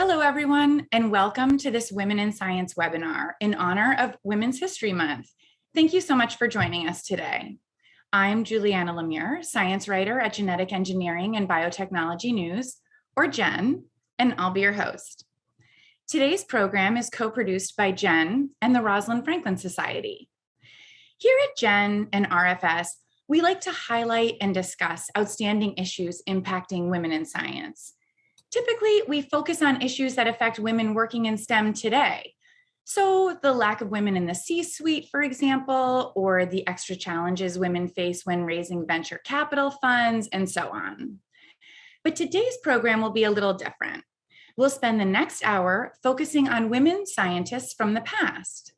Hello, everyone, and welcome to this Women in Science webinar in honor of Women's History Month. Thank you so much for joining us today. I'm Julianna LeMieux, science writer at Genetic Engineering and Biotechnology News, or GEN, and I'll be your host. Today's program is co-produced by GEN and the Rosalind Franklin Society. Here at GEN and RFS, we like to highlight and discuss outstanding issues impacting women in science. Typically, we focus on issues that affect women working in STEM today. So the lack of women in the C-suite, for example, or the extra challenges women face when raising venture capital funds, and so on. But today's program will be a little different. We'll spend the next hour focusing on women scientists from the past.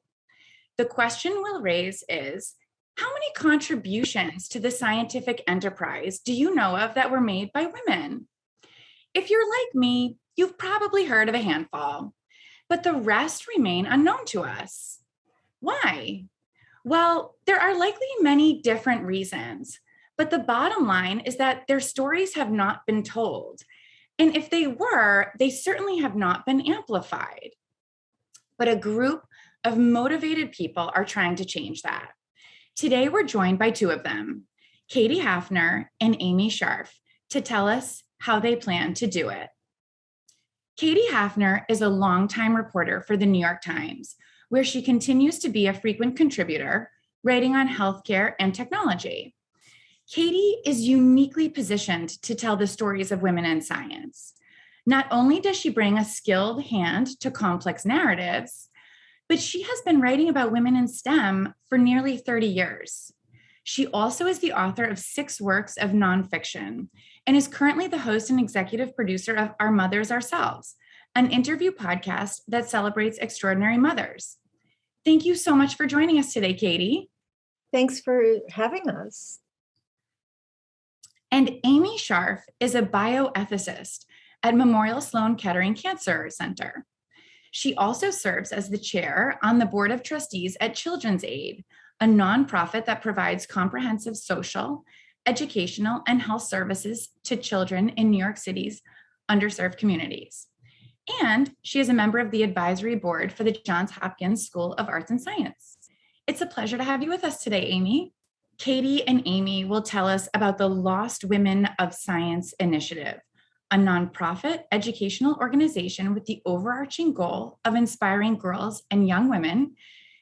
The question we'll raise is, how many contributions to the scientific enterprise do you know of that were made by women? If you're like me, you've probably heard of a handful, but the rest remain unknown to us. Why? Well, there are likely many different reasons, but the bottom line is that their stories have not been told. And if they were, they certainly have not been amplified. But a group of motivated people are trying to change that. Today, we're joined by two of them, Katie Hafner and Amy Scharf, to tell us how they plan to do it. Katie Hafner is a longtime reporter for the New York Times, where she continues to be a frequent contributor, writing on healthcare and technology. Katie is uniquely positioned to tell the stories of women in science. Not only does she bring a skilled hand to complex narratives, but she has been writing about women in STEM for nearly 30 years. She also is the author of 6 works of nonfiction and is currently the host and executive producer of Our Mothers Ourselves, an interview podcast that celebrates extraordinary mothers. Thank you so much for joining us today, Katie. Thanks for having us. And Amy Scharf is a bioethicist at Memorial Sloan Kettering Cancer Center. She also serves as the chair on the board of trustees at Children's Aid, a nonprofit that provides comprehensive social, educational, and health services to children in New York City's underserved communities. And she is a member of the advisory board for the Johns Hopkins School of Arts and Science. It's a pleasure to have you with us today, Amy. Katie and Amy will tell us about the Lost Women of Science Initiative, a nonprofit educational organization with the overarching goal of inspiring girls and young women,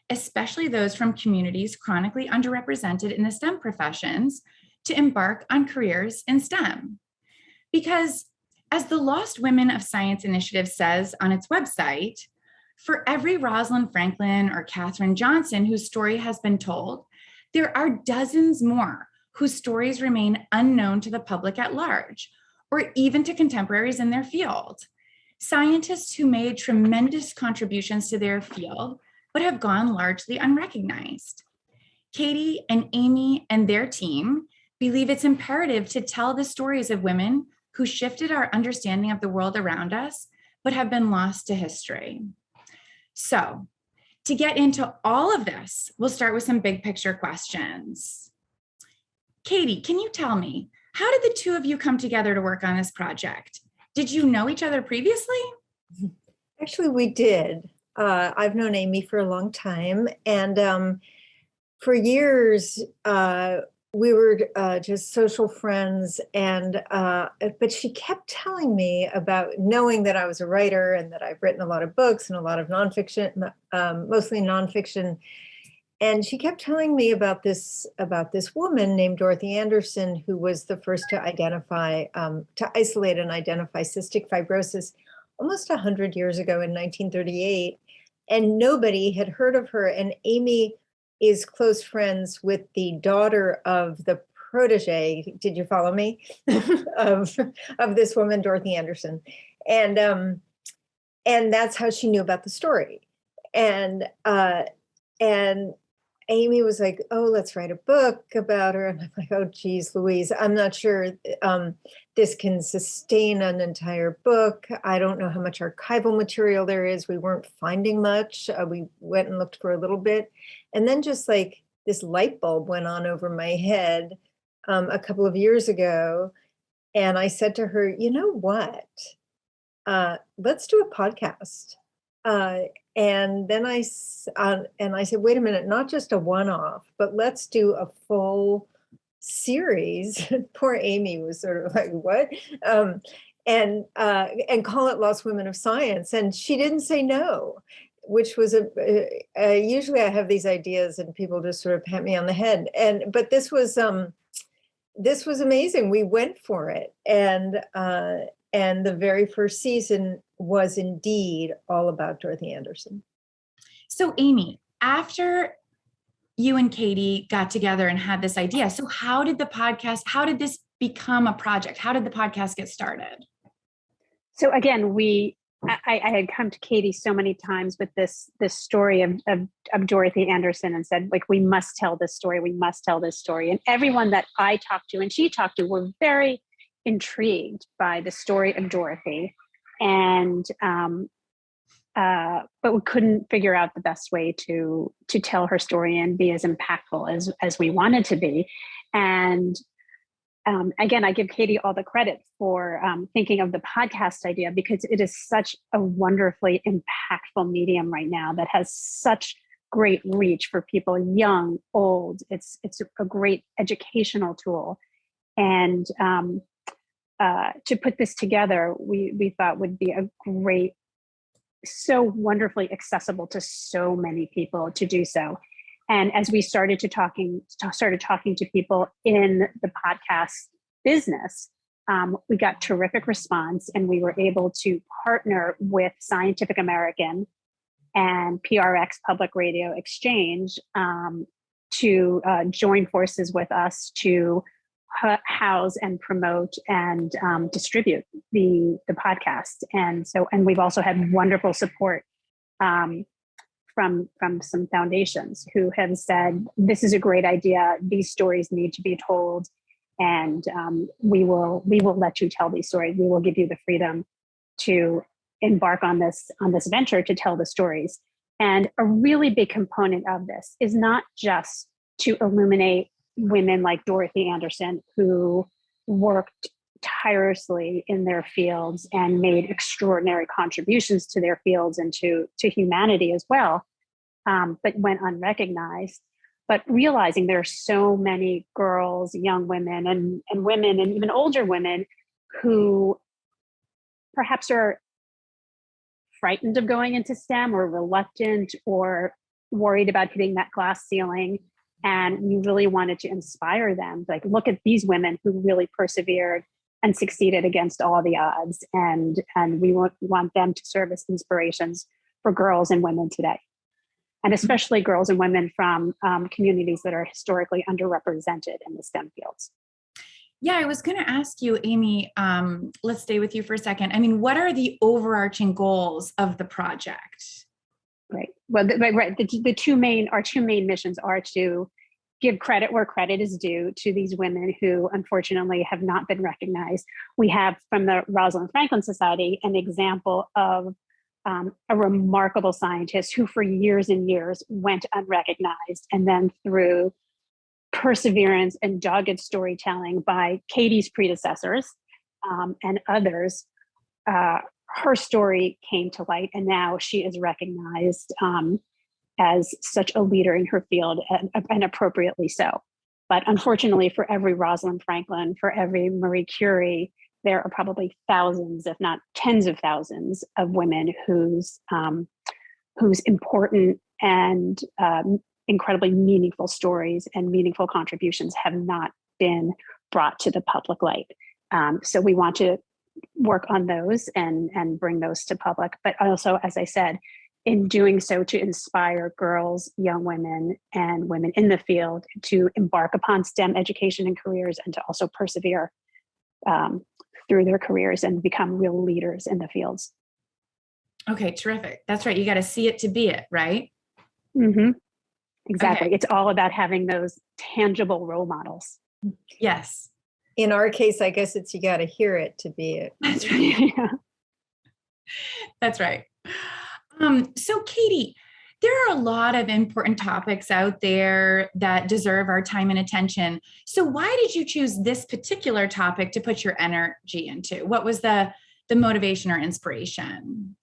especially those from communities chronically underrepresented in the STEM professions, to embark on careers in STEM. Because as the Lost Women of Science Initiative says on its website, for every Rosalind Franklin or Katherine Johnson whose story has been told, there are dozens more whose stories remain unknown to the public at large, or even to contemporaries in their field. Scientists who made tremendous contributions to their field, but have gone largely unrecognized. Katie and Amy and their team believe it's imperative to tell the stories of women who shifted our understanding of the world around us, but have been lost to history. So, to get into all of this, we'll start with some big picture questions. Katie, can you tell me, how did the two of you come together to work on this project? Did you know each other previously? Actually, we did. I've known Amy for a long time, and for years we were just social friends. And but she kept telling me about knowing that I was a writer and that I've written a lot of books and a lot of nonfiction, mostly nonfiction. And she kept telling me about this woman named Dorothy Anderson, who was the first to identify, to isolate and identify cystic fibrosis almost 100 years ago in 1938. And nobody had heard of her. And Amy is close friends with the daughter of the protege, did you follow me, of this woman, Dorothy Anderson. And that's how she knew about the story. And Amy was like, oh, let's write a book about her. And I'm like, oh, geez, Louise, I'm not sure this can sustain an entire book. I don't know how much archival material there is. We weren't finding much. We went and looked for a little bit. And then just like this light bulb went on over my head a couple of years ago. And I said to her, you know what? let's do a podcast. And then I said, wait a minute, not just a one-off, but let's do a full series. Poor Amy was sort of like, what? And call it Lost Women of Science. And she didn't say no, which was usually I have these ideas and people just sort of pat me on the head. But this was amazing. We went for it. And the very first season was indeed all about Dorothy Anderson. So Amy, after you and Katie got together and had this idea, so how did this become a project? How did the podcast get started? So again, I had come to Katie so many times with this story of Dorothy Anderson and said, like, we must tell this story. We must tell this story. And everyone that I talked to and she talked to were very intrigued by the story of Dorothy, and but we couldn't figure out the best way to tell her story and be as impactful as we wanted to be. And again, I give Katie all the credit for thinking of the podcast idea, because it is such a wonderfully impactful medium right now that has such great reach for people, young, old. It's a great educational tool. And to put this together, we thought would be a great, so wonderfully accessible to so many people to do so. And as we started talking to people in the podcast business, we got terrific response, and we were able to partner with Scientific American and PRX Public Radio Exchange to join forces with us to house and promote and distribute the podcast. And we've also had wonderful support from some foundations who have said, this is a great idea. These stories need to be told. And we will let you tell these stories. We will give you the freedom to embark on this venture to tell the stories. And a really big component of this is not just to illuminate women like Dorothy Anderson, who worked tirelessly in their fields and made extraordinary contributions to their fields and to humanity as well, but went unrecognized. But realizing there are so many girls, young women, and women, and even older women who perhaps are frightened of going into STEM, or reluctant, or worried about hitting that glass ceiling. And we really wanted to inspire them. Like, look at these women who really persevered and succeeded against all the odds. And we want them to serve as inspirations for girls and women today. And especially girls and women from communities that are historically underrepresented in the STEM fields. Yeah, I was going to ask you, Amy, let's stay with you for a second. I mean, what are the overarching goals of the project? Right. Well, our two main missions are to give credit where credit is due to these women who unfortunately have not been recognized. We have, from the Rosalind Franklin Society, an example of a remarkable scientist who for years and years went unrecognized, and then through perseverance and dogged storytelling by Katie's predecessors and others, her story came to light, and now she is recognized as such a leader in her field, and appropriately so. But unfortunately, for every Rosalind Franklin, for every Marie Curie, there are probably thousands, if not tens of thousands, of women whose important and incredibly meaningful stories and meaningful contributions have not been brought to the public light. So we want to work on those and bring those to public, but also, as I said, in doing so, to inspire girls, young women, and women in the field to embark upon STEM education and careers, and to also persevere through their careers and become real leaders in the fields. Okay, terrific. That's right. You got to see it to be it, right? Mm-hmm. Exactly. Okay. It's all about having those tangible role models. Yes. In our case, I guess it's you got to hear it to be it. That's right. Yeah. That's right. So Katie, there are a lot of important topics out there that deserve our time and attention. So why did you choose this particular topic to put your energy into? What was the the motivation or inspiration?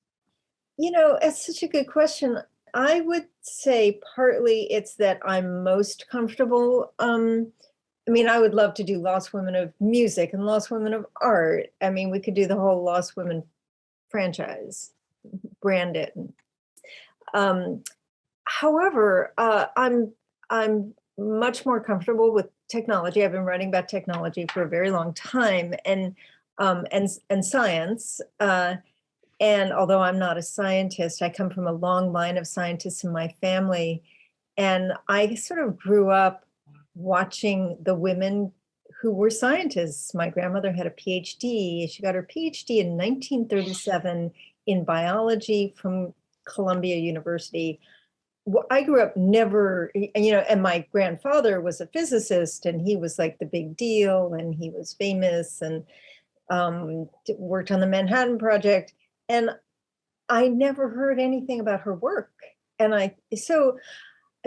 It's such a good question. I would say partly it's that I'm most comfortable. I would love to do Lost Women of Music and Lost Women of Art. We could do the whole Lost Women franchise, brand it. However, I'm much more comfortable with technology. I've been writing about technology for a very long time, and science. And although I'm not a scientist, I come from a long line of scientists in my family, and I sort of grew up watching the women who were scientists. My grandmother had a PhD. She got her PhD in 1937 in biology from Columbia University. I grew up never, and my grandfather was a physicist, and he was like the big deal, and he was famous, and worked on the Manhattan Project. And I never heard anything about her work. And so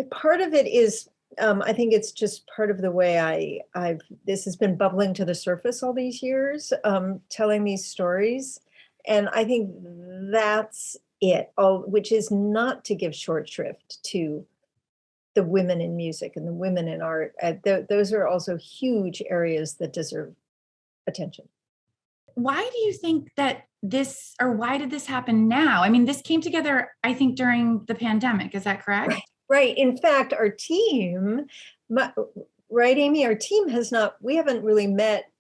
part of it is, I think it's just part of the way this has been bubbling to the surface all these years, telling these stories. And I think that's it, which is not to give short shrift to the women in music and the women in art. Those are also huge areas that deserve attention. Why do you think that why did this happen now? This came together, I think, during the pandemic. Is that correct? Right. In fact, our team, right, Amy, our team we haven't really met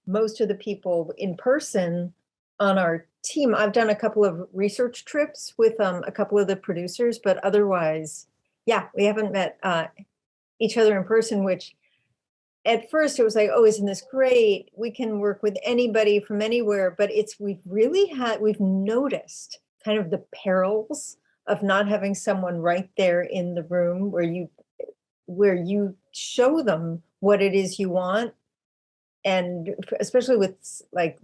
most of the people in person on our team. I've done a couple of research trips with a couple of the producers, but otherwise, we haven't met each other in person, which at first it was like, oh, isn't this great? We can work with anybody from anywhere, but we've noticed kind of the perils of not having someone right there in the room where you show them what it is you want. And especially with like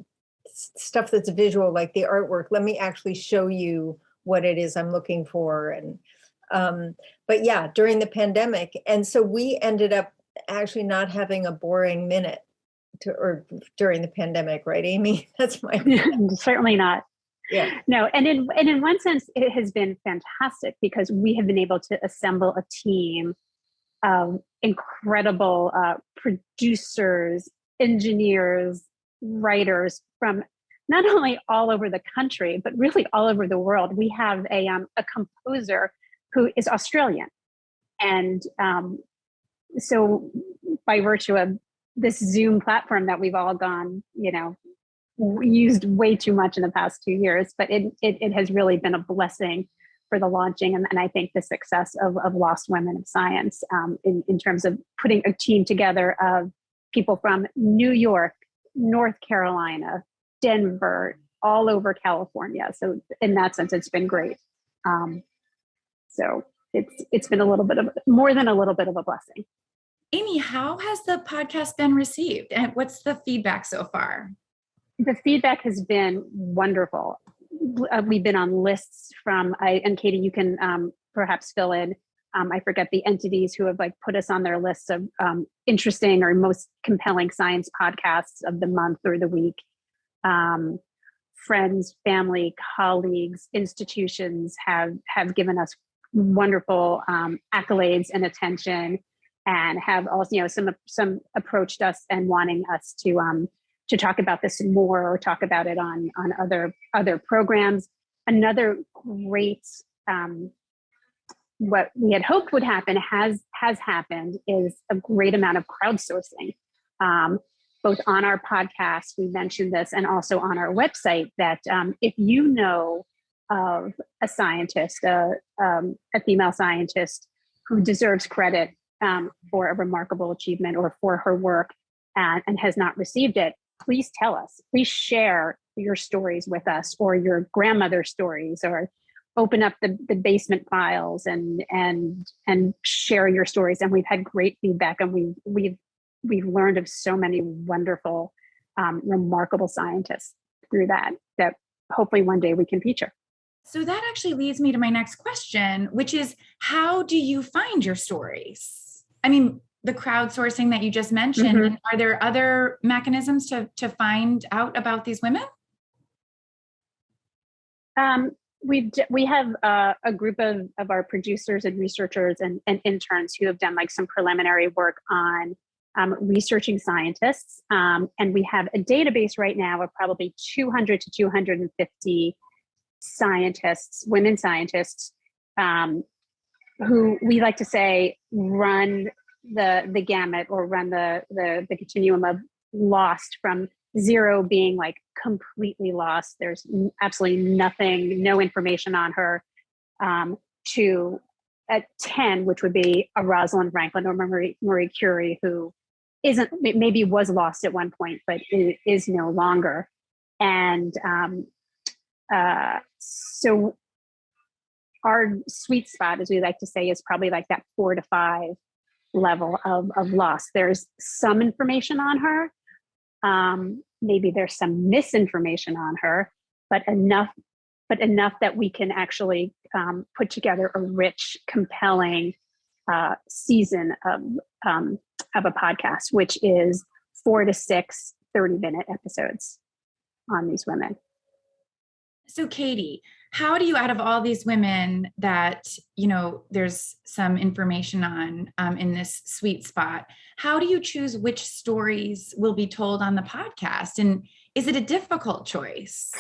stuff that's visual, like the artwork, let me actually show you what it is I'm looking for. And but during the pandemic, and so we ended up actually not having a boring minute during the pandemic, right, Amy? That's my certainly not. Yeah. No, and in one sense, it has been fantastic because we have been able to assemble a team of incredible producers, engineers, writers from not only all over the country, but really all over the world. We have a composer who is Australian. And so by virtue of this Zoom platform that we've all gone, used way too much in the past 2 years, but it has really been a blessing for the launching and I think the success of Lost Women of Science in terms of putting a team together of people from New York, North Carolina, Denver, all over California. So in that sense, it's been great. So it's been more than a little bit of a blessing. Amy, how has the podcast been received and what's the feedback so far? The feedback has been wonderful. We've been on lists and Katie, you can perhaps fill in. I forget the entities who have put us on their lists of interesting or most compelling science podcasts of the month or the week. Friends, family, colleagues, institutions have given us wonderful accolades and attention, and have also, some approached us and wanting us to talk about this more or talk about it on other programs. Another great what we had hoped would happen has happened is a great amount of crowdsourcing, both on our podcast, we mentioned this, and also on our website, that if you know of a scientist, a female scientist who deserves credit for a remarkable achievement or for her work and has not received it, please tell us. Please share your stories with us, or your grandmother's stories, or open up the basement files and share your stories. And we've had great feedback, and we've learned of so many wonderful, remarkable scientists through that hopefully one day we can feature. So that actually leads me to my next question, which is, how do you find your stories? The crowdsourcing that you just mentioned, are there other mechanisms to find out about these women? We have a group of our producers and researchers and interns who have done like some preliminary work on researching scientists. And we have a database right now of probably 200 to 250 scientists, women scientists, who we like to say run the gamut or run the continuum of lost, from zero being like completely lost, there's absolutely nothing, no information on her, to at 10, which would be a Rosalind Franklin or Marie Curie, who isn't, maybe was lost at one point, but is no longer. And so our sweet spot, as we like to say, is probably like that 4 to 5 level of loss. There's some information on her. Maybe there's some misinformation on her, but enough that we can actually put together a rich, compelling season of a podcast, which is 4 to 6 30-minute episodes on these women. So Katie, how do you, out of all these women that, you know, there's some information on in this sweet spot, how do you choose which stories will be told on the podcast? And is it a difficult choice?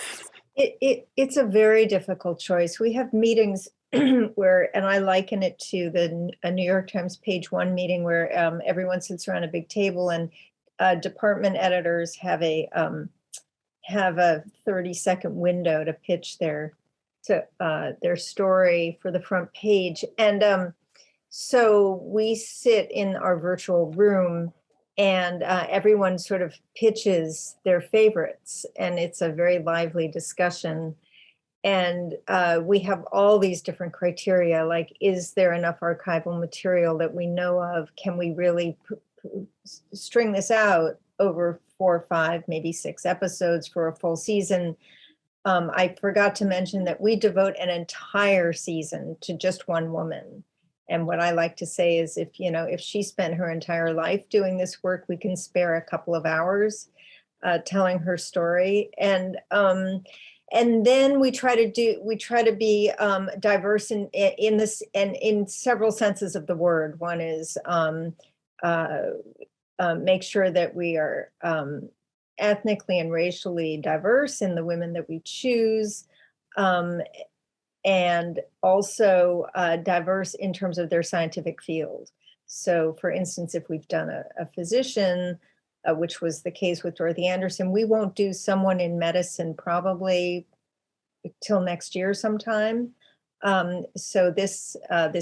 It's a very difficult choice. We have meetings where, and I liken it to a New York Times page one meeting where everyone sits around a big table and department editors have a 30-second window to pitch their story for the front page. And so we sit in our virtual room and everyone sort of pitches their favorites, and it's a very lively discussion. And we have all these different criteria, like, is there enough archival material that we know of? Can we really string this out over 4 or 5, maybe 6 episodes for a full season? I forgot to mention that we devote an entire season to just one woman. And what I like to say is, if she spent her entire life doing this work, we can spare a couple of hours telling her story. And then we try to be diverse in this, and in several senses of the word. One is make sure that we are ethnically and racially diverse in the women that we choose, and also diverse in terms of their scientific field. So for instance, if we've done a physician, which was the case with Dorothy Anderson, we won't do someone in medicine probably till next year sometime. So this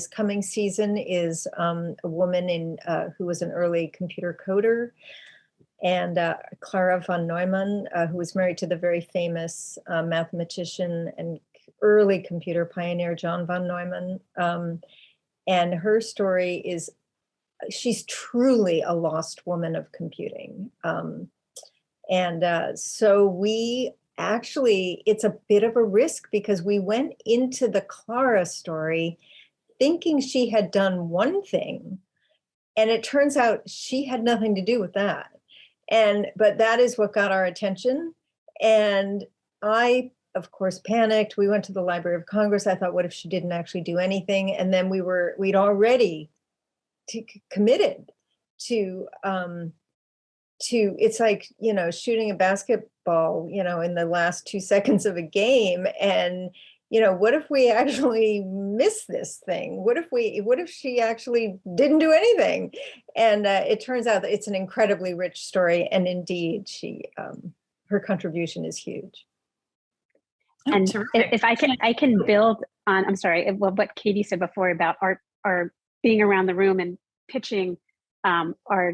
coming season is a woman who was an early computer coder, and Clara von Neumann, who was married to the very famous mathematician and early computer pioneer John von Neumann. And her story is, she's truly a lost woman of computing. So we actually, it's a bit of a risk because we went into the Clara story thinking she had done one thing, and it turns out she had nothing to do with that. But that is what got our attention. And I, of course, panicked. We went to the Library of Congress. I thought, what if she didn't actually do anything? And then we'd already committed to it's like, shooting a basketball, in the last 2 seconds of a game. And, what if we actually miss this thing? What if she actually didn't do anything? And it turns out that it's an incredibly rich story. And indeed, her contribution is huge. And if I can build on, I'm sorry, what Katie said before about our being around the room and pitching our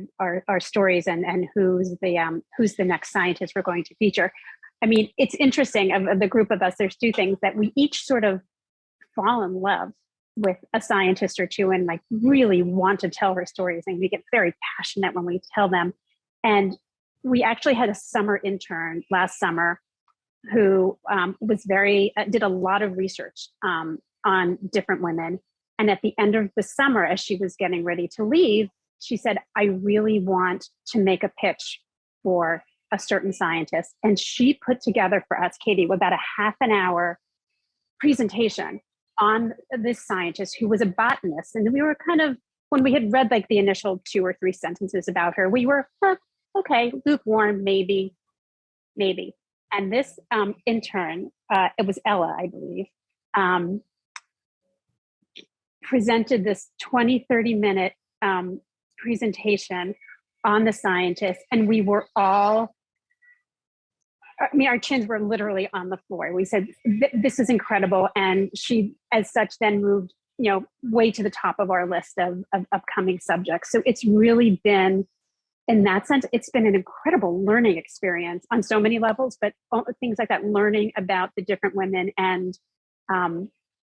stories and who's the next scientist we're going to feature. I mean, it's interesting, of the group of us, there's 2 things that we each sort of fall in love with a scientist or 2 and like really want to tell her stories, and we get very passionate when we tell them. And we actually had a summer intern last summer who did a lot of research on different women. And at the end of the summer, as she was getting ready to leave, she said, I really want to make a pitch for a certain scientist. And she put together for us, Katie, about a half an hour presentation on this scientist who was a botanist. And we were kind of, when we had read like the initial 2 or 3 sentences about her, we were, okay, lukewarm, maybe. And this intern, it was Ella, I believe, presented this 20, 30-minute presentation on the scientist. And we were all, our chins were literally on the floor. We said, this is incredible. And she, as such, then moved, way to the top of our list of upcoming subjects. So it's really been, in that sense, it's been an incredible learning experience on so many levels, but things like that, learning about the different women and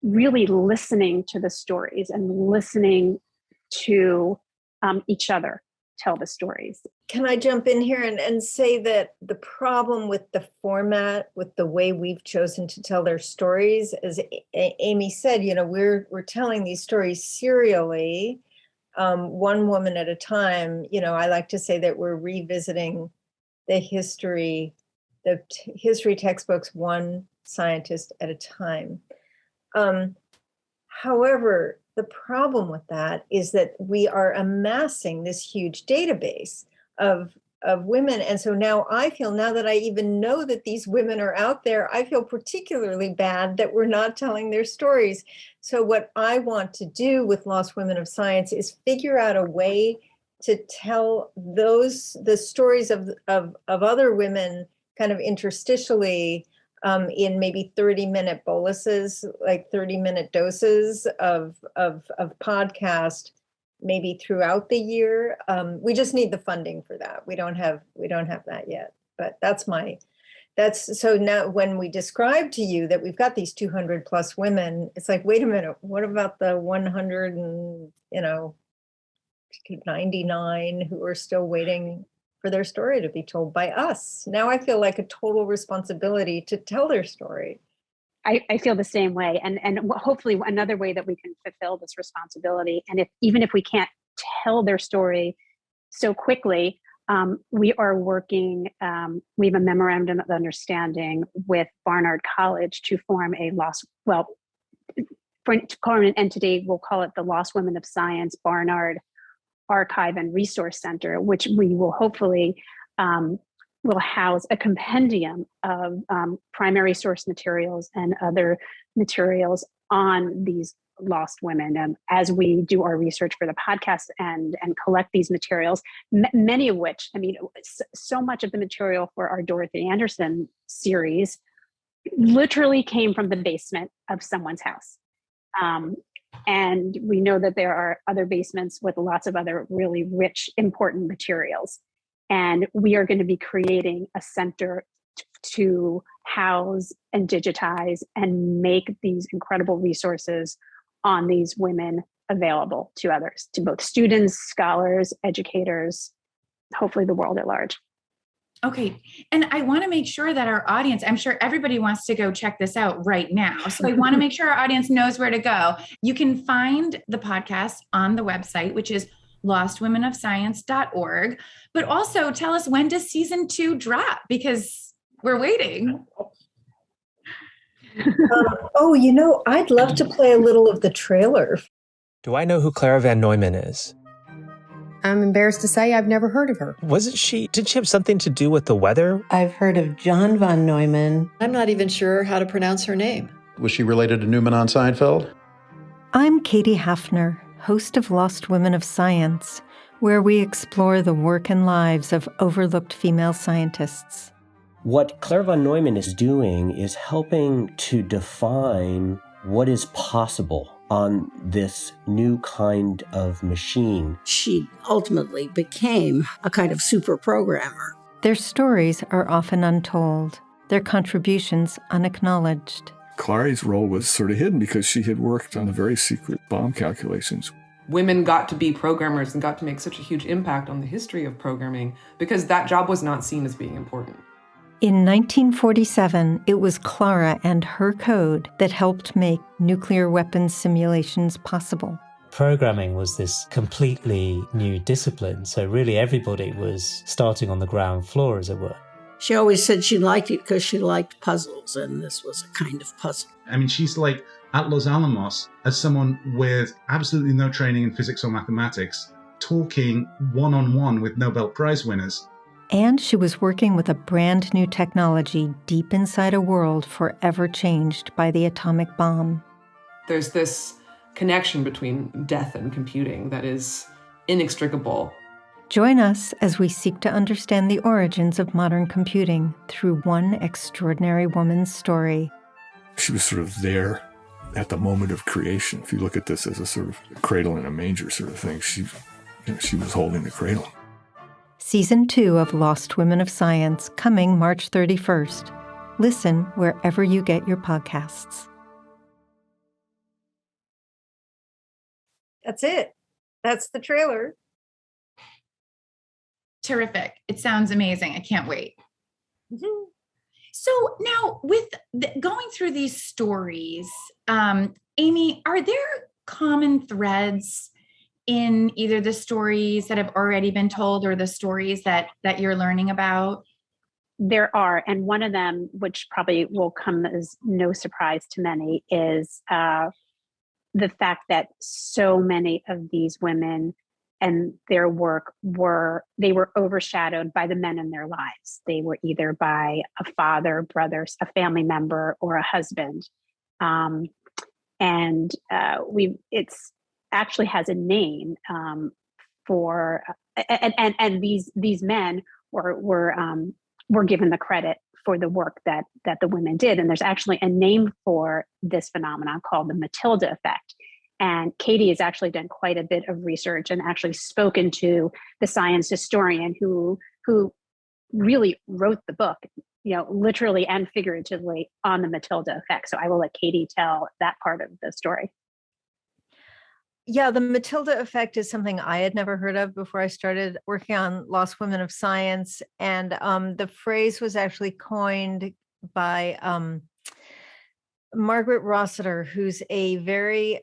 really listening to the stories and listening to each other tell the stories. Can I jump in here and say that the problem with the format, with the way we've chosen to tell their stories, as Amy said, we're telling these stories serially, one woman at a time. I like to say that we're revisiting the history textbooks, one scientist at a time. However, the problem with that is that we are amassing this huge database of women. And so now that I even know that these women are out there, I feel particularly bad that we're not telling their stories. So what I want to do with Lost Women of Science is figure out a way to tell the stories of other women kind of interstitially, in maybe 30-minute boluses, like 30-minute doses of podcast, maybe throughout the year. We just need the funding for that. We don't have that yet. But so now when we describe to you that we've got these 200 plus women, it's like, wait a minute, what about the 199 who are still waiting for their story to be told by us? Now I feel like a total responsibility to tell their story. I feel the same way. And hopefully another way that we can fulfill this responsibility, and even if we can't tell their story so quickly, we are working, we have a memorandum of understanding with Barnard College to form to call an entity, we'll call it the Lost Women of Science Barnard Archive and Resource Center, which we will hopefully will house a compendium of primary source materials and other materials on these lost women. As we do our research for the podcast and collect these materials, many of which, so much of the material for our Dorothy Anderson series literally came from the basement of someone's house. And we know that there are other basements with lots of other really rich, important materials. And we are going to be creating a center to house and digitize and make these incredible resources on these women available to others, to both students, scholars, educators, hopefully the world at large. Okay. And I want to make sure that our audience, I'm sure everybody wants to go check this out right now. So I want to make sure our audience knows where to go. You can find the podcast on the website, which is lostwomenofscience.org. But also tell us, when does season 2 drop? Because we're waiting. I'd love to play a little of the trailer. Do I know who Clara Van Neumann is? I'm embarrassed to say I've never heard of her. Did she have something to do with the weather? I've heard of John von Neumann. I'm not even sure how to pronounce her name. Was she related to Newman on Seinfeld? I'm Katie Hafner, host of Lost Women of Science, where we explore the work and lives of overlooked female scientists. What Clara von Neumann is doing is helping to define what is possible on this new kind of machine. She ultimately became a kind of super programmer. Their stories are often untold, their contributions unacknowledged. Clary's role was sort of hidden because she had worked on the very secret bomb calculations. Women got to be programmers and got to make such a huge impact on the history of programming because that job was not seen as being important. In 1947, it was Clara and her code that helped make nuclear weapons simulations possible. Programming was this completely new discipline, so really everybody was starting on the ground floor, as it were. She always said she liked it because she liked puzzles, and this was a kind of puzzle. I mean, she's like at Los Alamos as someone with absolutely no training in physics or mathematics, talking one-on-one with Nobel Prize winners. And she was working with a brand new technology deep inside a world forever changed by the atomic bomb. There's this connection between death and computing that is inextricable. Join us as we seek to understand the origins of modern computing through one extraordinary woman's story. She was sort of there at the moment of creation. If you look at this as a sort of cradle in a manger sort of thing, she was holding the cradle. Season 2 of Lost Women of Science, coming March 31st. Listen wherever you get your podcasts. That's it. That's the trailer. Terrific. It sounds amazing. I can't wait. Mm-hmm. So now with going through these stories, Amy, are there common threads in either the stories that have already been told or the stories that you're learning about? There are, and one of them, which probably will come as no surprise to many, is the fact that so many of these women and their work were overshadowed by the men in their lives. They were either by a father, brother, a family member, or a husband. It's actually has a name for, and these men were given the credit for the work that the women did. And there's actually a name for this phenomenon called the Matilda effect. And Katie has actually done quite a bit of research and actually spoken to the science historian who really wrote the book, literally and figuratively, on the Matilda effect. So I will let Katie tell that part of the story. Yeah, the Matilda effect is something I had never heard of before I started working on Lost Women of Science. And the phrase was actually coined by Margaret Rossiter, who's a very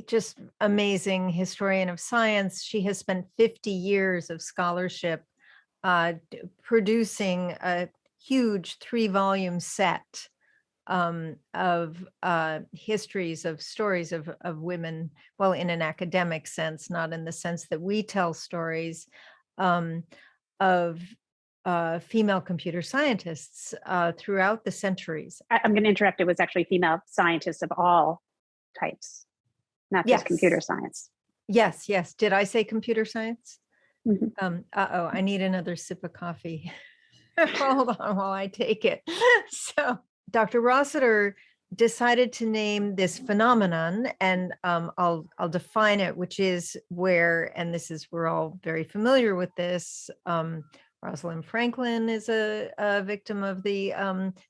just amazing historian of science. She has spent 50 years of scholarship producing a huge 3-volume set of histories of stories of women, well, in an academic sense, not in the sense that we tell stories, of female computer scientists throughout the centuries. I'm going to interrupt. It was actually female scientists of all types, not just computer science. Yes. Did I say computer science? Mm-hmm. I need another sip of coffee. Hold on while I take it. So Dr. Rossiter decided to name this phenomenon, and I'll define it, which is where, and we're all very familiar with this, Rosalind Franklin is a victim of the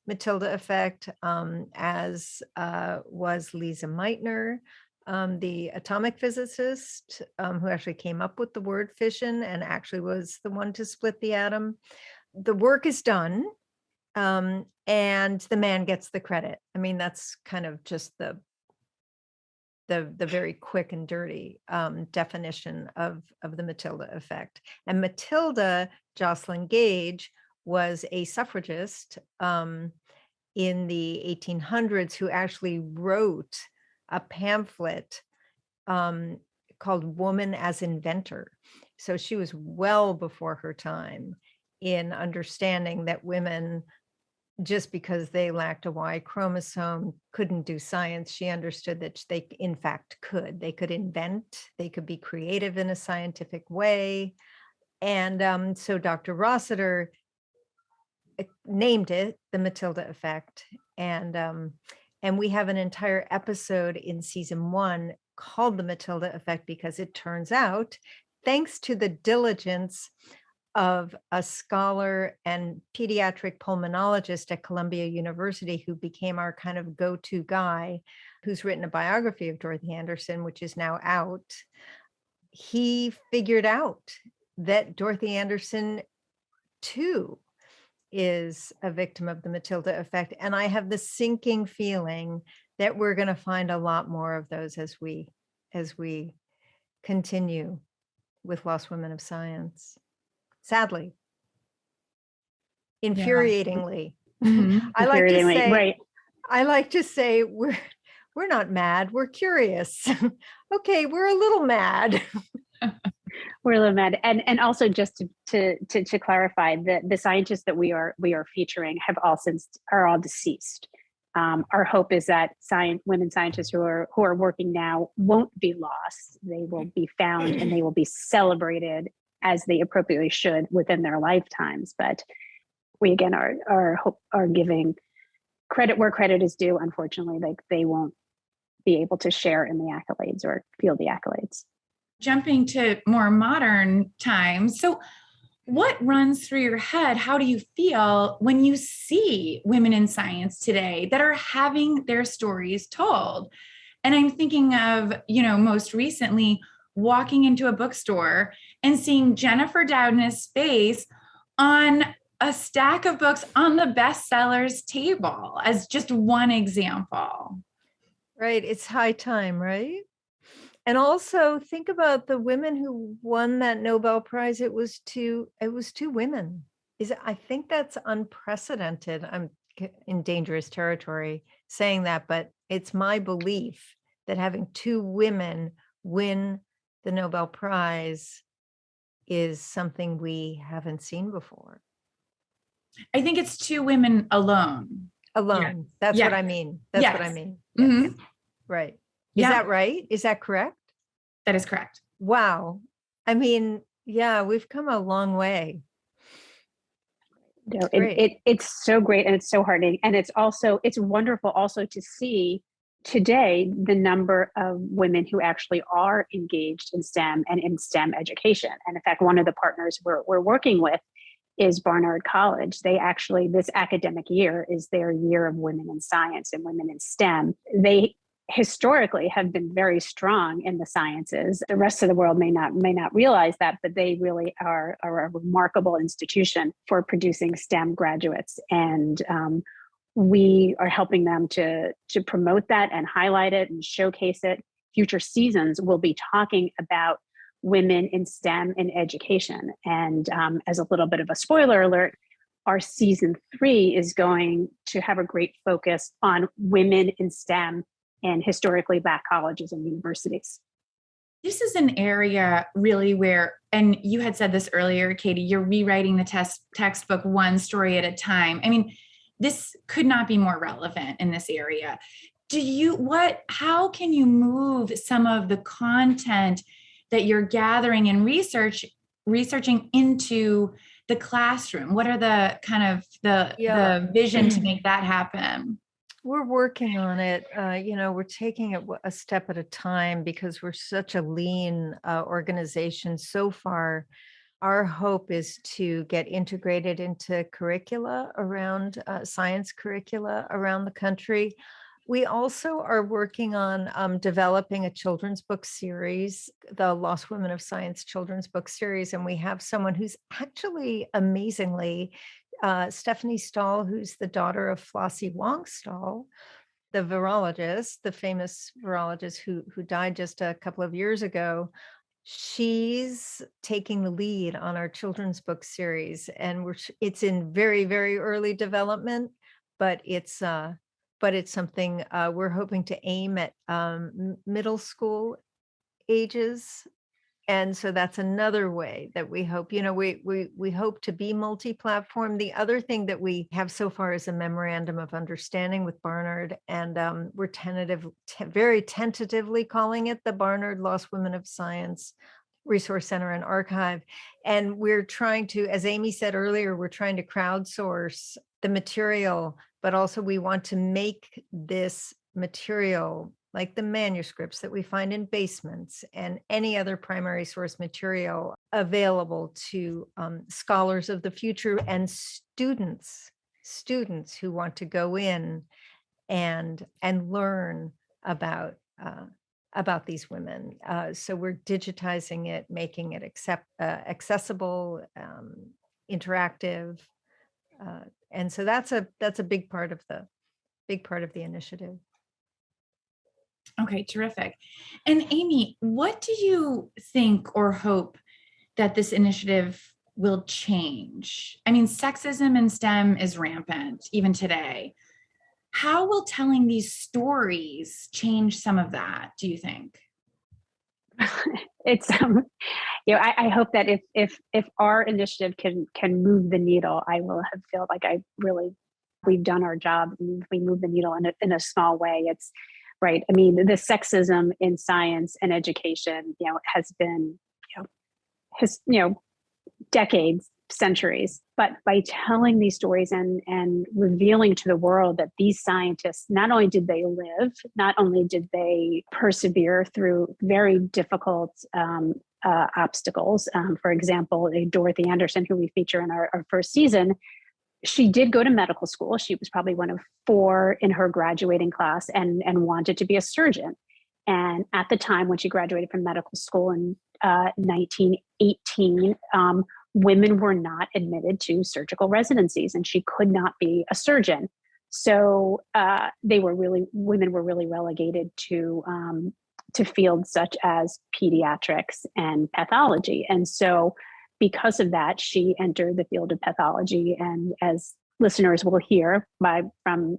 Matilda effect, as was Lisa Meitner, the atomic physicist who actually came up with the word fission and actually was the one to split the atom. The work is done, and the man gets the credit. I mean, that's kind of just the very quick and dirty definition of the Matilda effect. And Matilda Jocelyn Gage was a suffragist in the 1800s who actually wrote a pamphlet called Woman as Inventor. So she was well before her time in understanding that women, just because they lacked a Y chromosome, couldn't do science. She understood that they, in fact, could. They could invent, they could be creative in a scientific way. And so Dr. Rossiter named it the Matilda effect. And we have an entire episode in season 1 called the Matilda effect, because it turns out, thanks to the diligence of a scholar and pediatric pulmonologist at Columbia University, who became our kind of go-to guy, who's written a biography of Dorothy Anderson, which is now out. He figured out that Dorothy Anderson too is a victim of the Matilda effect. And I have the sinking feeling that we're going to find a lot more of those as we continue with Lost Women of Science. Sadly. infuriatingly. Mm-hmm. I like to say, right. I like to say we're not mad, we're curious. Okay, we're a little mad. We're a little mad. And also just to clarify, the scientists that we are featuring are all deceased. Our hope is that women scientists who are working now won't be lost. They will be found and they will be celebrated as they appropriately should within their lifetimes. But we again are giving credit where credit is due. Unfortunately, like they won't be able to share in the accolades or feel the accolades. Jumping to more modern times. So what runs through your head? How do you feel when you see women in science today that are having their stories told? And I'm thinking of, most recently walking into a bookstore and seeing Jennifer Doudna's face on a stack of books on the bestsellers table as just one example. Right. It's high time, right? And also think about the women who won that Nobel Prize. It was two women. I think that's unprecedented. I'm in dangerous territory saying that, but it's my belief that having two women win the Nobel Prize is something we haven't seen before. I think it's two women alone. Alone. That's what I mean. That's what I mean. Yes. Mm-hmm. Right. Is that right? Is that correct? That is correct. Wow. I mean, yeah, we've come a long way. No, it's so great and it's so heartening. And it's wonderful also to see today the number of women who actually are engaged in STEM and in STEM education. And in fact, one of the partners we're working with is Barnard College. They actually, this academic year is their year of women in science and women in STEM. They historically have been very strong in the sciences. The rest of the world may not realize that, but they really are a remarkable institution for producing STEM graduates. And we are helping them to promote that and highlight it and showcase it. Future seasons will be talking about women in STEM and education. And as a little bit of a spoiler alert, our season 3 is going to have a great focus on women in STEM and historically Black colleges and universities. This is an area really where, and you had said this earlier, Katie, you're rewriting the textbook one story at a time. I mean, this could not be more relevant in this area. How can you move some of the content that you're gathering and researching into the classroom? What are the kind of the vision to make that happen? We're working on it. We're taking it a step at a time because we're such a lean organization so far. Our hope is to get integrated into curricula around science curricula around the country. We also are working on developing a children's book series, the Lost Women of Science children's book series. And we have someone who's actually amazingly, Stephanie Stahl, who's the daughter of Flossie Wong Stahl, the virologist, the famous virologist who died just a couple of years ago. She's taking the lead on our children's book series, and it's in very, very early development, but it's something we're hoping to aim at middle school ages. And so that's another way that we hope, we hope to be multi-platform. The other thing that we have so far is a memorandum of understanding with Barnard, and we're very tentatively calling it the Barnard Lost Women of Science Resource Center and Archive. And we're trying to, as Amy said earlier, we're trying to crowdsource the material, but also we want to make this material, like the manuscripts that we find in basements and any other primary source material, available to scholars of the future and students who want to go in and learn about these women. So we're digitizing it, making it accessible, interactive, and so that's a big part of the initiative. Okay, terrific. And Amy, what do you think or hope that this initiative will change? I mean, sexism in STEM is rampant even today. How will telling these stories change some of that, do you think? It's I hope that if our initiative can move the needle, I will have feel like we've done our job. If we move the needle in a small way, it's right. I mean, the sexism in science and education, has been, decades, centuries. But by telling these stories and revealing to the world that these scientists, not only did they live, not only did they persevere through very difficult obstacles. For example, Dorothy Anderson, who we feature in our first season, she did go to medical school. She was probably one of 4 in her graduating class and wanted to be a surgeon. And at the time when she graduated from medical school in 1918, women were not admitted to surgical residencies, and she could not be a surgeon. So women were really relegated to fields such as pediatrics and pathology. And so because of that, she entered the field of pathology. And as listeners will hear from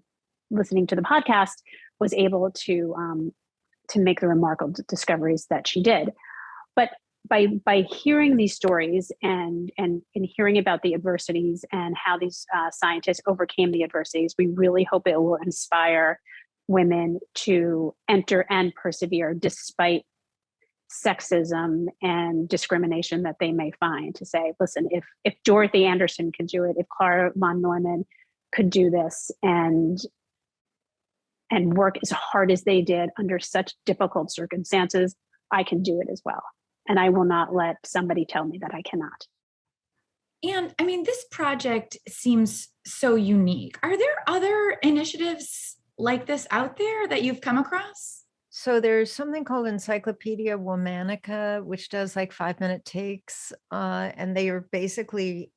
listening to the podcast, was able to make the remarkable discoveries that she did. But by hearing these stories and hearing about the adversities and how these scientists overcame the adversities, we really hope it will inspire women to enter and persevere despite sexism and discrimination that they may find. To say, listen, if Dorothy Anderson could do it, if Clara von Neumann could do this and work as hard as they did under such difficult circumstances, I can do it as well. And I will not let somebody tell me that I cannot. And I mean, this project seems so unique. Are there other initiatives like this out there that you've come across? So there's something called Encyclopedia Womanica, which does like 5-minute takes. And they are basically,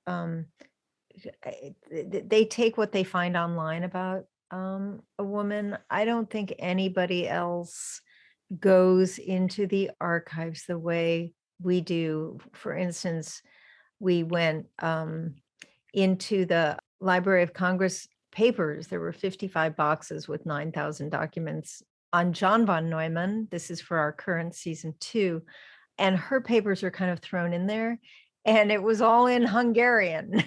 they take what they find online about a woman. I don't think anybody else goes into the archives the way we do. For instance, we went into the Library of Congress papers. There were 55 boxes with 9,000 documents on John von Neumann. This is for our current season 2. And her papers are kind of thrown in there. And it was all in Hungarian.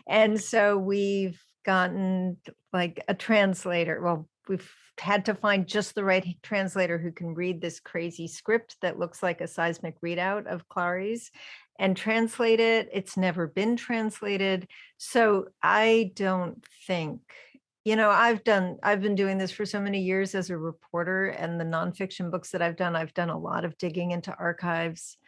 And so we've gotten like a translator. Well, we've had to find just the right translator who can read this crazy script that looks like a seismic readout of Clary's and translate it. It's never been translated. So I don't think, I've been doing this for so many years as a reporter, and the nonfiction books that I've done a lot of digging into archives,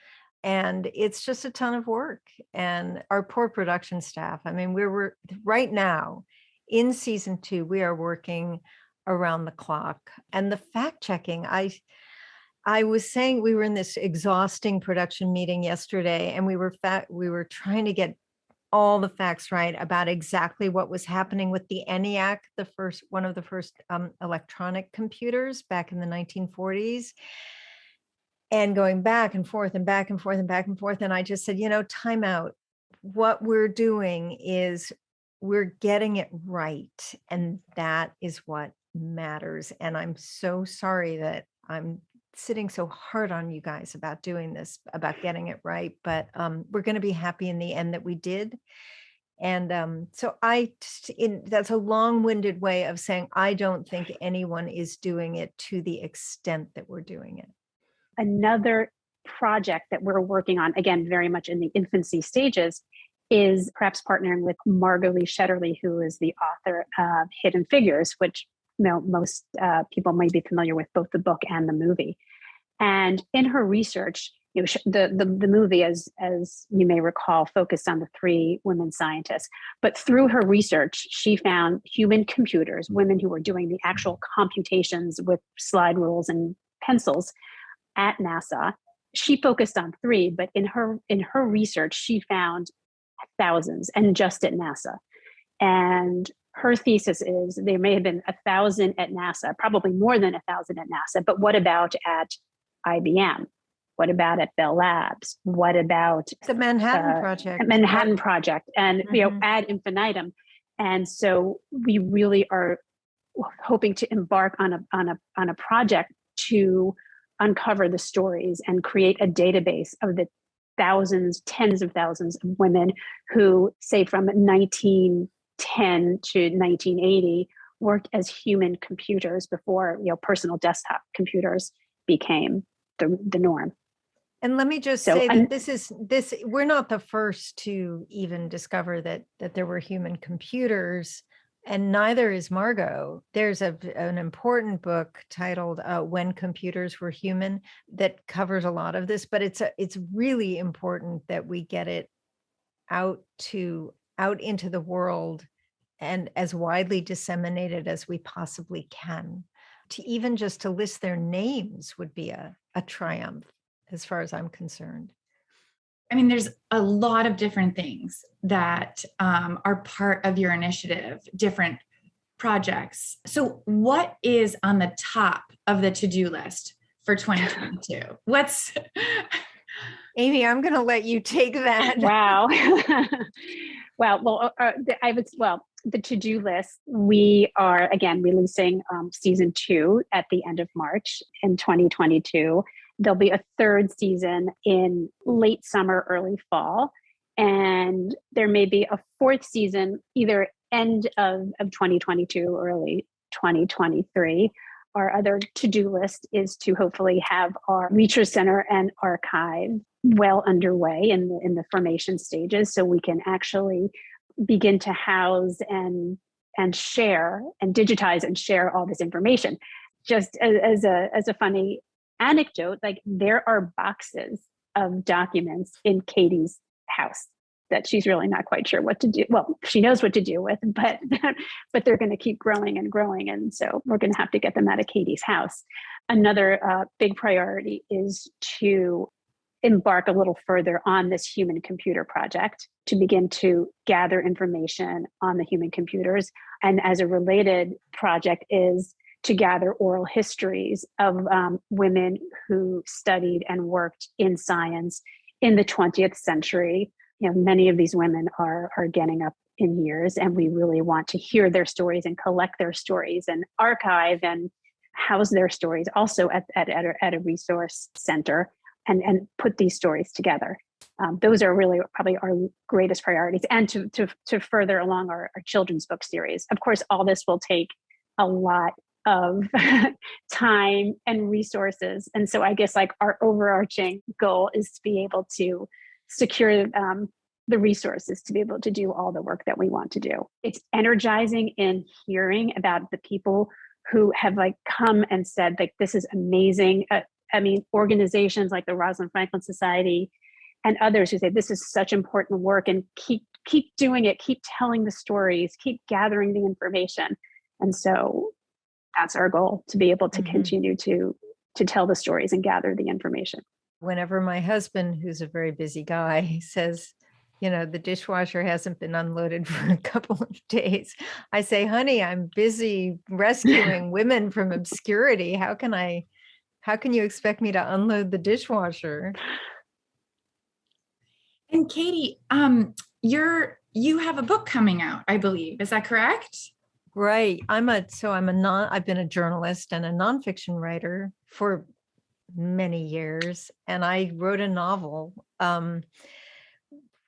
and it's just a ton of work. And our poor production staff, I mean, we're right now in season 2, we are working around the clock. And the fact checking, I was saying, we were in this exhausting production meeting yesterday, and we were trying to get all the facts right about exactly what was happening with the ENIAC, one of the first electronic computers back in the 1940s, and going back and forth and back and forth and back and forth. And I just said, time out. What we're doing is we're getting it right, and that is what matters. And I'm so sorry that I'm sitting so hard on you guys about doing this, about getting it right, but we're going to be happy in the end that we did. And so that's a long-winded way of saying I don't think anyone is doing it to the extent that we're doing it. Another project that we're working on, again, very much in the infancy stages, is perhaps partnering with Margot-Lee Shetterly, who is the author of Hidden Figures, which most people may be familiar with both the book and the movie. And in her research, the movie, as you may recall, focused on the 3 women scientists. But through her research, she found human computers, women who were doing the actual computations with slide rules and pencils at NASA. She focused on 3, but in her research, she found thousands, and just at NASA. And her thesis is there may have been 1,000 at NASA, probably more than 1,000 at NASA, but what about at IBM? What about at Bell Labs? What about the Manhattan Project? Manhattan Project, and ad infinitum. And so we really are hoping to embark on a project to uncover the stories and create a database of the thousands, tens of thousands of women who, say, from 1910 to 1980, worked as human computers before personal desktop computers became the norm. And let me just say that we're not the first to even discover that there were human computers, and neither is Margot. There's an important book titled When Computers Were Human that covers a lot of this, but it's really important that we get it out into the world and as widely disseminated as we possibly can. To list their names would be a triumph, as far as I'm concerned. I mean, there's a lot of different things that are part of your initiative, different projects. So what is on the top of the to-do list for 2022? Amy, I'm going to let you take that. Wow. The to-do list, we are, again, releasing season 2 at the end of March in 2022. There'll be a third season in late summer, early fall. And there may be a fourth season, either end of 2022, early 2023. Our other to-do list is to hopefully have our research center and archive well underway in the formation stages, so we can actually begin to house and share and digitize and share all this information. Just as a funny anecdote, like, there are boxes of documents in Katie's house that she's really not quite sure what to do. Well, she knows what to do with, but they're going to keep growing and growing. And so we're going to have to get them out of Katie's house. Another big priority is to embark a little further on this human computer project, to begin to gather information on the human computers. And as a related project is to gather oral histories of women who studied and worked in science in the 20th century. Many of these women are getting up in years, and we really want to hear their stories and collect their stories and archive and house their stories also at a resource center and put these stories together. Those are really probably our greatest priorities, and to further along our children's book series. Of course, all this will take a lot of time and resources. And so I guess our overarching goal is to be able to secure the resources to be able to do all the work that we want to do. It's energizing in hearing about the people who have come and said, this is amazing. Organizations like the Rosalind Franklin Society and others who say this is such important work, and keep doing it, keep telling the stories, keep gathering the information. And so that's our goal, to be able to continue to tell the stories and gather the information. Whenever my husband, who's a very busy guy, says, the dishwasher hasn't been unloaded for a couple of days, I say, honey, I'm busy rescuing women from obscurity. How can you expect me to unload the dishwasher? And Katie, you have a book coming out, I believe. Is that correct? Right. I've been a journalist and a nonfiction writer for many years, and I wrote a novel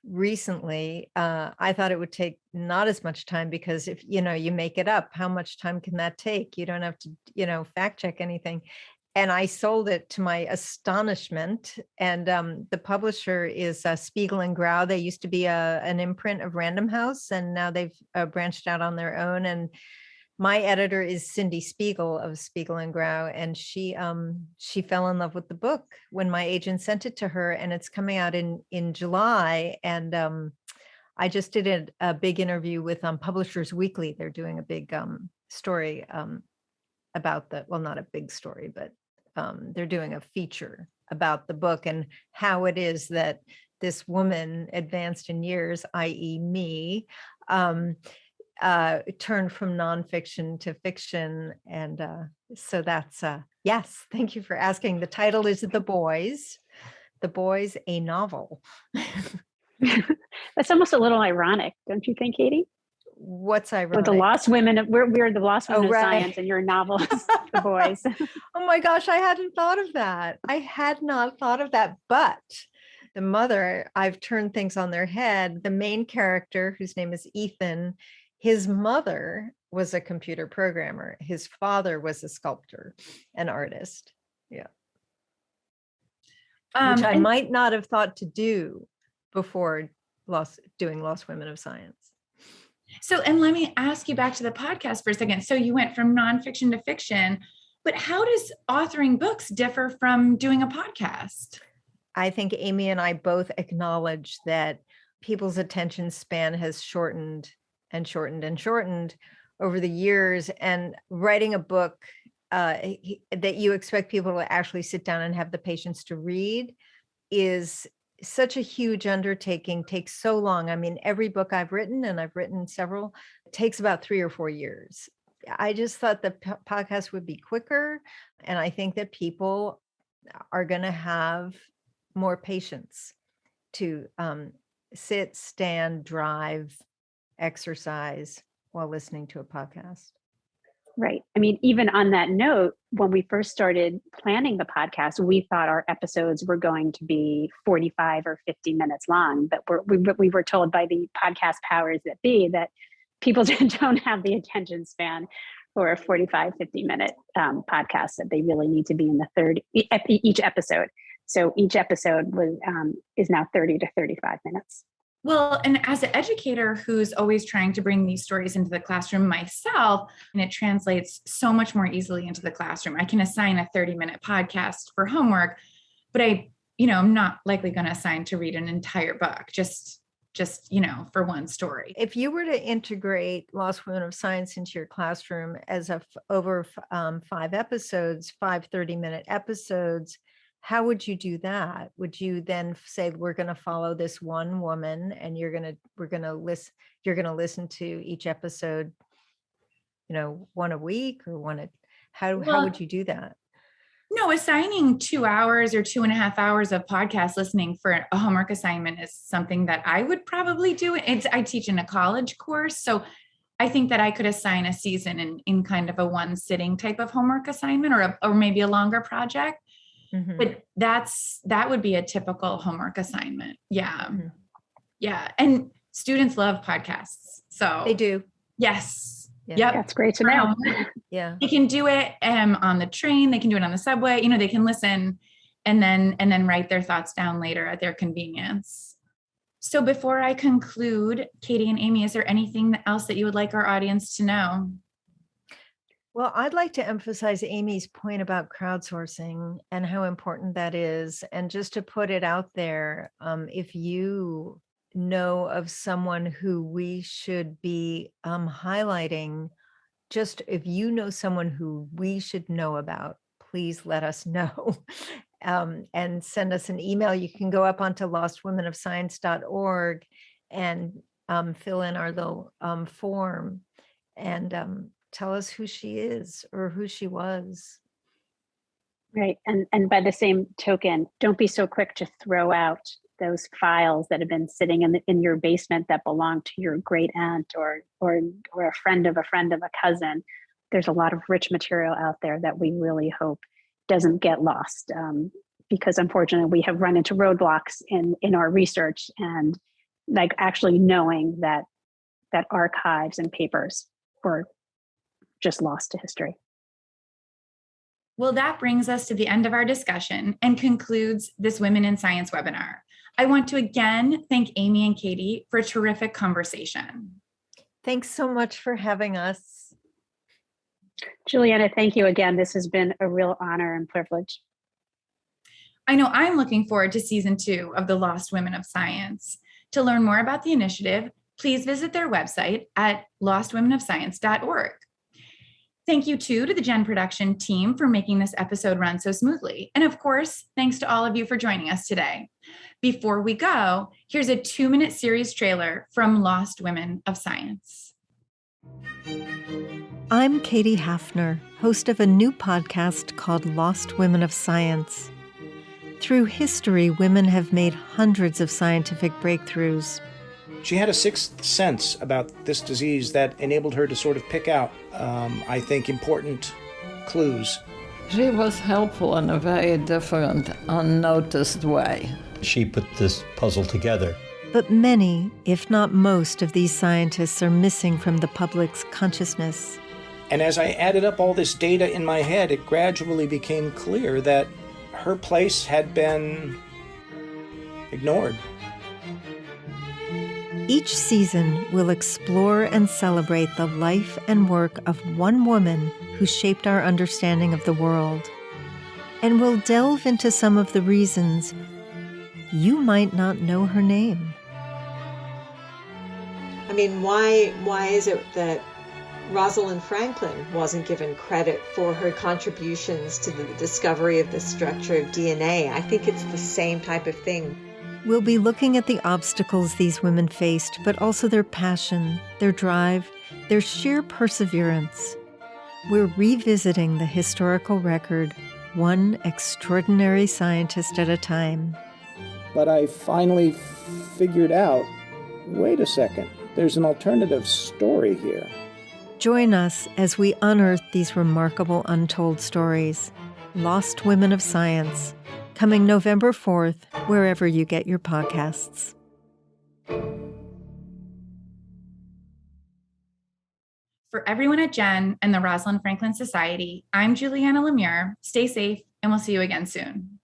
recently. I thought it would take not as much time, because if you make it up, how much time can that take? You don't have to fact check anything. And I sold it, to my astonishment. And the publisher is Spiegel and Grau. They used to be an imprint of Random House, and now they've branched out on their own. And my editor is Cindy Spiegel of Spiegel and Grau, and she fell in love with the book when my agent sent it to her, and it's coming out in July. And I just did a big interview with Publishers Weekly. They're doing a big story about not a big story, but they're doing a feature about the book and how it is that this woman advanced in years, i.e. me, turned from nonfiction to fiction. And so that's, yes, thank you for asking. The title is The Boys. the boys a novel. That's almost a little ironic, don't you think, Katie? What's ironic? With the lost women, we're the lost women of right. science, and your novel is the boys. Oh my gosh, I hadn't thought of that. I had not thought of that. But the mother, I've turned things on their head. The main character, whose name is Ethan, his mother was a computer programmer. His father was a sculptor, an artist. Yeah. Which I might not have thought to do before doing Lost Women of Science. So, and let me ask you back to the podcast for a second. So you went from nonfiction to fiction, but how does authoring books differ from doing a podcast? I think Amy and I both acknowledge that people's attention span has shortened and shortened and shortened over the years. And writing a book that you expect people to actually sit down and have the patience to read is such a huge undertaking, takes so long. I mean, every book I've written, and I've written several, takes about 3 or 4 years. I just thought the podcast would be quicker. And I think that people are going to have more patience to sit, stand, drive, exercise while listening to a podcast. Right. I mean, even on that note, when we first started planning the podcast, we thought our episodes were going to be 45 or 50 minutes long, but we were told by the podcast powers that be that people don't have the attention span for a 45, 50-minute podcast, that they really need to be in the third, each episode. So each episode is now 30 to 35 minutes. Well, and as an educator who's always trying to bring these stories into the classroom myself, and it translates so much more easily into the classroom. I can assign a 30-minute podcast for homework, but I'm not likely going to assign to read an entire book, just for one story. If you were to integrate Lost Women of Science into your classroom as over 5 episodes, 5 30-minute episodes, how would you do that? Would you then say, we're going to follow this one woman and you're going to listen to each episode, one a week or how would you do that? No, assigning 2 hours or 2.5 hours of podcast listening for a homework assignment is something that I would probably do. I teach in a college course, so I think that I could assign a season in kind of a one sitting type of homework assignment or maybe a longer project. Mm-hmm. But that would be a typical homework assignment. Yeah. Mm-hmm. Yeah. And students love podcasts. So they do. Yes. Yeah. Yep. That's great to know. Yeah. They can do it on the train. They can do it on the subway. They can listen and then write their thoughts down later at their convenience. So before I conclude, Katie and Amy, is there anything else that you would like our audience to know? Well, I'd like to emphasize Amy's point about crowdsourcing and how important that is. And just to put it out there, if you know of someone who we should be highlighting, just if you know someone who we should know about, please let us know and send us an email. You can go up onto lostwomenofscience.org and fill in our little form and tell us who she is or who she was. Right. And by the same token, don't be so quick to throw out those files that have been sitting in your basement that belong to your great aunt or a friend of a cousin. There's a lot of rich material out there that we really hope doesn't get lost, because unfortunately we have run into roadblocks in our research and like actually knowing that archives and papers were just lost to history. Well, that brings us to the end of our discussion and concludes this Women in Science webinar. I want to again thank Amy and Katie for a terrific conversation. Thanks so much for having us. Julianna, thank you again. This has been a real honor and privilege. I know I'm looking forward to season 2 of the Lost Women of Science. To learn more about the initiative, please visit their website at lostwomenofscience.org. Thank you too to the Gen Production team for making this episode run so smoothly. And of course, thanks to all of you for joining us today. Before we go, here's a 2-minute series trailer from Lost Women of Science. I'm Katie Hafner, host of a new podcast called Lost Women of Science. Through history, women have made hundreds of scientific breakthroughs. She had a sixth sense about this disease that enabled her to sort of pick out, I think, important clues. She was helpful in a very different, unnoticed way. She put this puzzle together. But many, if not most, of these scientists are missing from the public's consciousness. And as I added up all this data in my head, it gradually became clear that her place had been ignored. Each season, we'll explore and celebrate the life and work of one woman who shaped our understanding of the world. And we'll delve into some of the reasons you might not know her name. I mean, why is it that Rosalind Franklin wasn't given credit for her contributions to the discovery of the structure of DNA? I think it's the same type of thing. We'll be looking at the obstacles these women faced, but also their passion, their drive, their sheer perseverance. We're revisiting the historical record, one extraordinary scientist at a time. But I finally figured out, wait a second, there's an alternative story here. Join us as we unearth these remarkable untold stories. Lost Women of Science, coming November 4th, wherever you get your podcasts. For everyone at Jen and the Rosalind Franklin Society, I'm Julianna LeMieux. Stay safe, and we'll see you again soon.